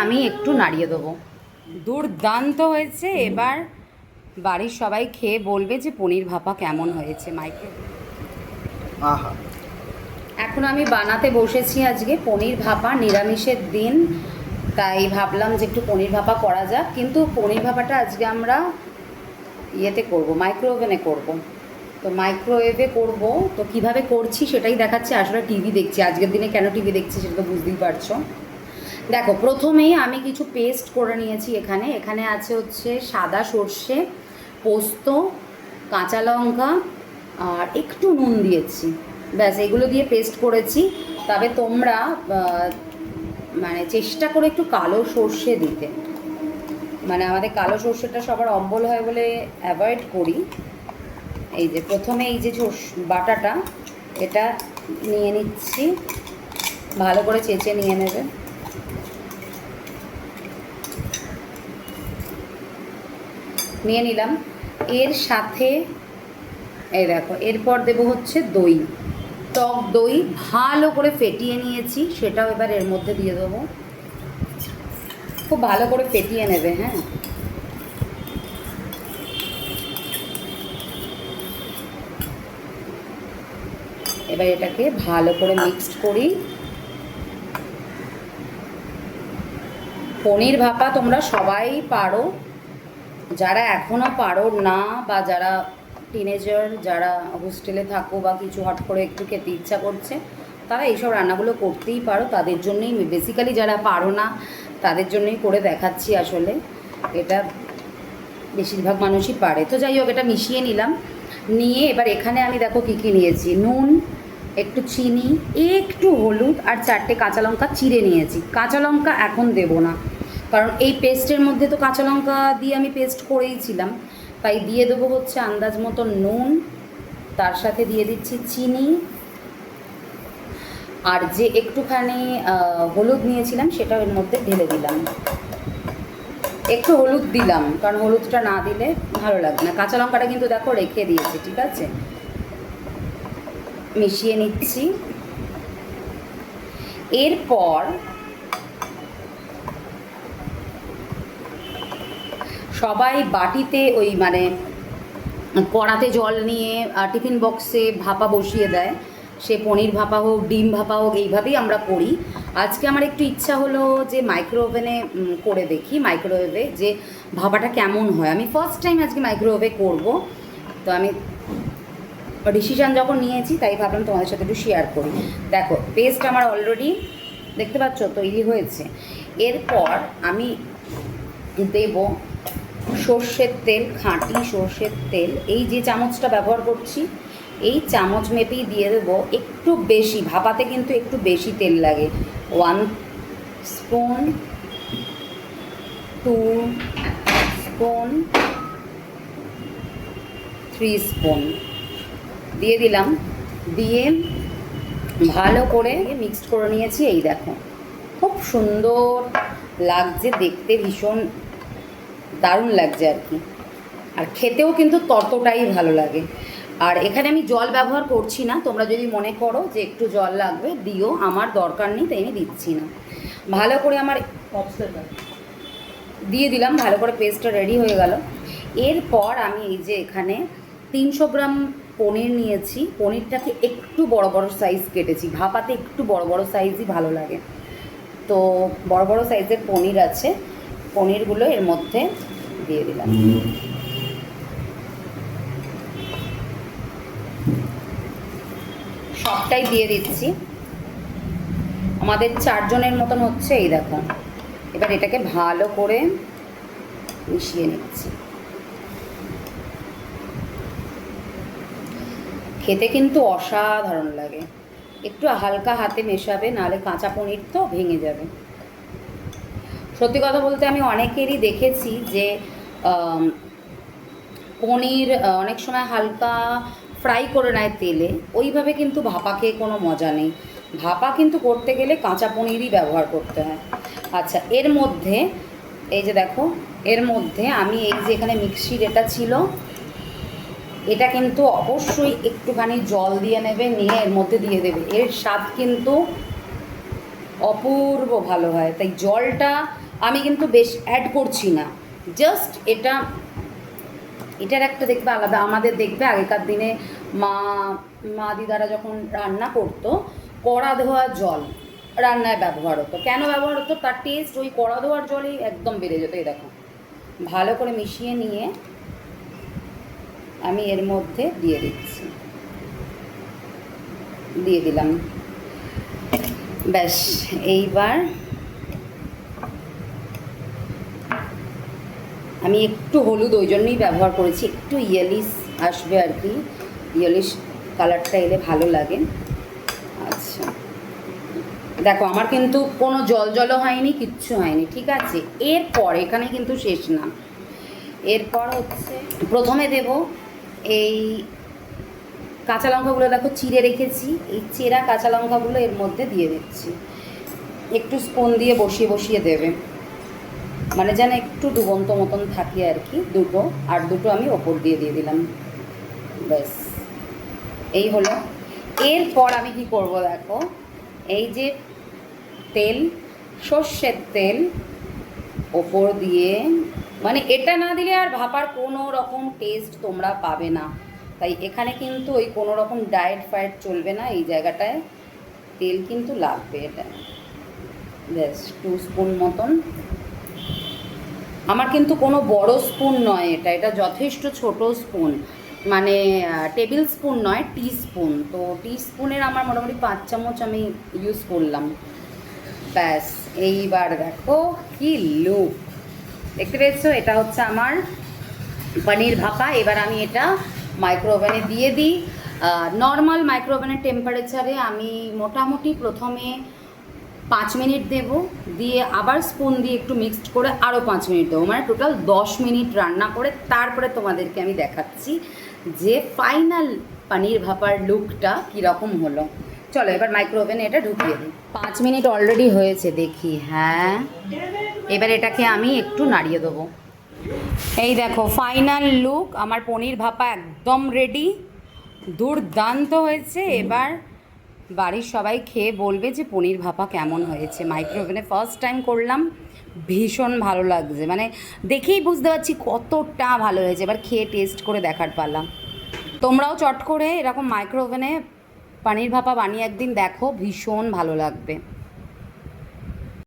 আমি একটু নাড়িয়ে দেবো। দুর্দান্ত হয়েছে। এবার বাড়ির সবাই খেয়ে বলবে যে পনির ভাপা কেমন হয়েছে। মাইক্রো আহা, এখন আমি বানাতে বসেছি আজকে পনির ভাপা, নিরামিষের দিন, তাই ভাবলাম যে একটু পনির ভাপা করা যাক। কিন্তু পনির ভাপাটা আজকে আমরা ইয়েতে করব, মাইক্রোওভেনে করব। তো মাইক্রোওয়েভে করব, তো কিভাবে করছি সেটাই দেখাচ্ছি। আসলে টিভি দেখছি, আজকের দিনে কেন টিভি দেখছি সেটা তো বুঝতেই পারছো। দেখো, প্রথমেই আমি কিছু পেস্ট করে নিয়েছি। এখানে আছে হচ্ছে সাদা সর্ষে, পোস্ত, কাঁচা লঙ্কা আর একটু নুন দিয়েছি। ব্যাস, এগুলো দিয়ে পেস্ট করেছি। তবে তোমরা মানে চেষ্টা করে একটু কালো সর্ষে দিতে, মানে আমাদের কালো সর্ষেটা সবার অম্বল হয় বলে অ্যাভয়েড করি। এই যে প্রথমে এই যে বাটাটা, এটা নিয়ে নিচ্ছি, ভালো করে চেঁচে নিয়ে নেবে। নিয়ে নিলাম। এর সাথে এই দেখো, এরপর দেবো হচ্ছে দই, টক দই ভালো করে ফেটিয়ে নিয়েছি, সেটাও এবার এর মধ্যে দিয়ে দেবো। খুব ভালো করে ফেটিয়ে নেবে, হ্যাঁ। এবার এটাকে ভালো করে মিক্সড করি। পনির ভাপা তোমরা সবাই পারো, যারা এখনও পারো না বা যারা টিনেজার, যারা হোস্টেলে থাকো বা কিছু হট করে একটু খেতে ইচ্ছা করছে, তারা এইসব রান্নাগুলো করতেই পারো। তাদের জন্যই বেসিক্যালি, যারা পারো না তাদের জন্যই করে দেখাচ্ছি। আসলে এটা বেশিরভাগ মানুষই পারে। তো যাই হোক, এটা মিশিয়ে নিলাম। নিয়ে এবার এখানে আমি দেখো কী কী নিয়েছি। নুন, একটু চিনি, একটু হলুদ আর 4টে কাঁচা লঙ্কা চিড়ে নিয়েছি। কাঁচা লঙ্কা এখন দেবো না, কারণ এই পেস্টের মধ্যে তো কাঁচা লঙ্কা দিয়ে আমি পেস্ট করেইছিলাম। তাই দিয়ে দেবো হচ্ছে আন্দাজ মতো নুন, তার সাথে দিয়ে দিচ্ছি চিনি, আর যে একটুখানি হলুদ নিয়েছিলাম সেটাও এর মধ্যে ঢেলে দিলাম। একটু হলুদ দিলাম, কারণ হলুদটা না দিলে ভালো লাগবে না। কাঁচা লঙ্কাটা কিন্তু দেখো রেখে দিয়েছি, ঠিক আছে। মিশিয়ে নিচ্ছি। এরপর সবাই বাটিতে ওই মানে কড়াতে জল নিয়ে টিফিন বক্সে ভাপা বসিয়ে দেয়। সে পনির ভাপা হোক, ডিম ভাপা হোক, এইভাবেই আমরা করি। আজকে আমার একটু ইচ্ছা হলো যে মাইক্রোওভেনে করে দেখি, মাইক্রোওয়েভে যে ভাপাটা কেমন হয়। আমি ফার্স্ট টাইম আজকে মাইক্রোওয়েভে করব। তো আমি ডিসিশান যখন নিয়েছি, তাই ভাবলাম তোমাদের সাথে একটু শেয়ার করি। দেখো, পেস্ট আমার অলরেডি দেখতে পাচ্ছ তৈরি হয়েছে। এরপর আমি দেব সর্ষের তেল, খাঁটি সর্ষের তেল। এই যে চামচটা ব্যবহার করছি, এই চামচ মেপেই দিয়ে দেবো একটু বেশি। ভাপাতে কিন্তু একটু বেশি তেল লাগে। 1 স্পুন, 2 স্পুন, 3 স্পুন দিয়ে দিলাম। দিয়ে ভালো করে মিক্সড করে নিয়েছি। এই দেখো, খুব সুন্দর লাগছে দেখতে, ভীষণ দারুণ লাগছে আর কি। আর খেতেও কিন্তু ততটাই ভালো লাগে। আর এখানে আমি জল ব্যবহার করছি না, তোমরা যদি মনে করো যে একটু জল লাগবে দিও, আমার দরকার নেই তাই আমি দিচ্ছি না। ভালো করে আমার দিয়ে দিলাম, ভালো করে পেস্টটা রেডি হয়ে গেল। এরপর আমি এই যে এখানে 300 গ্রাম পনির নিয়েছি। পনিরটাকে একটু বড় বড় সাইজ কেটেছি, ভাপাতে একটু বড় বড় সাইজই ভালো লাগে। তো বড় বড় সাইজের পনির আছে, পনিরগুলো এর মধ্যে দিয়ে দিলাম। সবটাই দিয়ে দিচ্ছি। আমাদের 4 জনের মতন হচ্ছে, এই দেখো। এবার এটাকে ভালো করে মিশিয়ে নিচ্ছি। খেতে কিন্তু অসাধারণ লাগে। একটু হালকা হাতে মেশাবে, নাহলে কাঁচা পনির তো ভেঙে যাবে। সত্যি কথা বলতে আমি অনেকেরই দেখেছি যে পনির অনেক সময় হালকা ফ্রাই করে নেয় তেলে, ওইভাবে কিন্তু ভাপা খেয়ে কোনো মজা নেই। ভাপা কিন্তু করতে গেলে কাঁচা পনিরই ব্যবহার করতে হয়। আচ্ছা, এর মধ্যে এই যে দেখো, এর মধ্যে আমি এই যে এখানে মিক্সির এটা ছিল, এটা কিন্তু অবশ্যই একটুখানি জল দিয়ে নেবে, নিয়ে এর মধ্যে দিয়ে দেবে। এর স্বাদ কিন্তু অপূর্ব ভালো হয়। তাই জলটা আমি কিন্তু বেশ অ্যাড করছি না, জাস্ট এটার একটা দেখবে আলাদা। আমাদের দেখবে আগেকার দিনে মা দিদারা যখন রান্না করতো, কড়া ধোয়া জল রান্নায় ব্যবহার হতো। কেন ব্যবহার হতো? তার টেস্ট ওই কড়া ধোয়ার জলেই একদম বেড়ে যেত। এই দেখো, ভালো করে মিশিয়ে নিয়ে আমি এর মধ্যে দিয়ে দিলাম। ব্যাস, এইবার আমি একটু হলুদ ওই জন্যই ব্যবহার করেছি, একটু ইয়েলিশ আসবে আর কি, ইয়েলিশ কালারটা এলে ভালো লাগে। আচ্ছা, দেখো আমার কিন্তু কোনো জলও হয়নি, কিচ্ছু হয়নি, ঠিক আছে। এরপর এখানে কিন্তু শেষ না, এরপর হচ্ছে প্রথমে দেব এই কাঁচা লঙ্কাগুলো, দেখো চিড়ে রেখেছি, এই চেরা কাঁচা লঙ্কাগুলো এর মধ্যে দিয়ে দিচ্ছি। একটু স্পুন দিয়ে বসিয়ে দেবে, মানে যেন একটু ডুবন্ত মতন থাকে আর কি। দুটো আমি ওপর দিয়ে দিলাম। ব্যাস, এই হলো। এরপর আমি কি করব দেখো, এই যে তেল, সর্ষের তেল ওপর দিয়ে, মানে এটা না দিলে আর ভাপার কোনো রকম টেস্ট তোমরা পাবে না। তাই এখানে কিন্তু ওই কোনো রকম ডায়েট ফায়েট চলবে না, এই জায়গাটায় তেল কিন্তু লাগবে। এটা ব্যাস 2 স্পুন মতন। আমার কিন্তু কোনো বড় স্পুন নয়, এটা যথেষ্ট ছোট স্পুন, মানে টেবিল স্পুন নয়, টি স্পুন। তো টি স্পুনের আমার মোটামুটি 5 চামচ আমি ইউজ করলাম। ব্যাস, এইবার দেখো কি লুক, দেখতে পেয়েছো? এটা হচ্ছে আমার পনির ভাপা। এবার আমি এটা মাইক্রো ওভেনে দিয়ে দিই। নর্মাল মাইক্রো ওভেনের টেম্পারেচারে আমি মোটামুটি প্রথমে 5 মিনিট দেব, দিয়ে আবার স্পুন দিয়ে একটু মিক্সড করে আরও 5 মিনিট দেবো, মানে টোটাল 10 মিনিট রান্না করে তারপরে তোমাদেরকে আমি দেখাচ্ছি যে ফাইনাল পনির ভাপার লুকটা কীরকম হলো। চলো এবার মাইক্রো ওভেনে এটা ঢুকিয়ে দিই। 5 মিনিট অলরেডি হয়েছে, দেখি। হ্যাঁ, এবার এটাকে আমি একটু নাড়িয়ে দেবো। এই দেখো ফাইনাল লুক, আমার পনির ভাপা একদম রেডি, দুর্দান্ত হয়েছে। এবার বাড়ির সবাই খেয়ে বলবে যে পনির ভাপা কেমন হয়েছে। মাইক্রো ওভেনে ফার্স্ট টাইম করলাম, ভীষণ ভালো লাগছে, মানে দেখেই বুঝতে পারছি কতটা ভালো হয়েছে। এবার খেয়ে টেস্ট করে দেখার পালা। তোমরাও চট করে এরকম মাইক্রো ওভেনে পনির ভাপা বানিয়ে একদিন দেখো, ভীষণ ভালো লাগবে।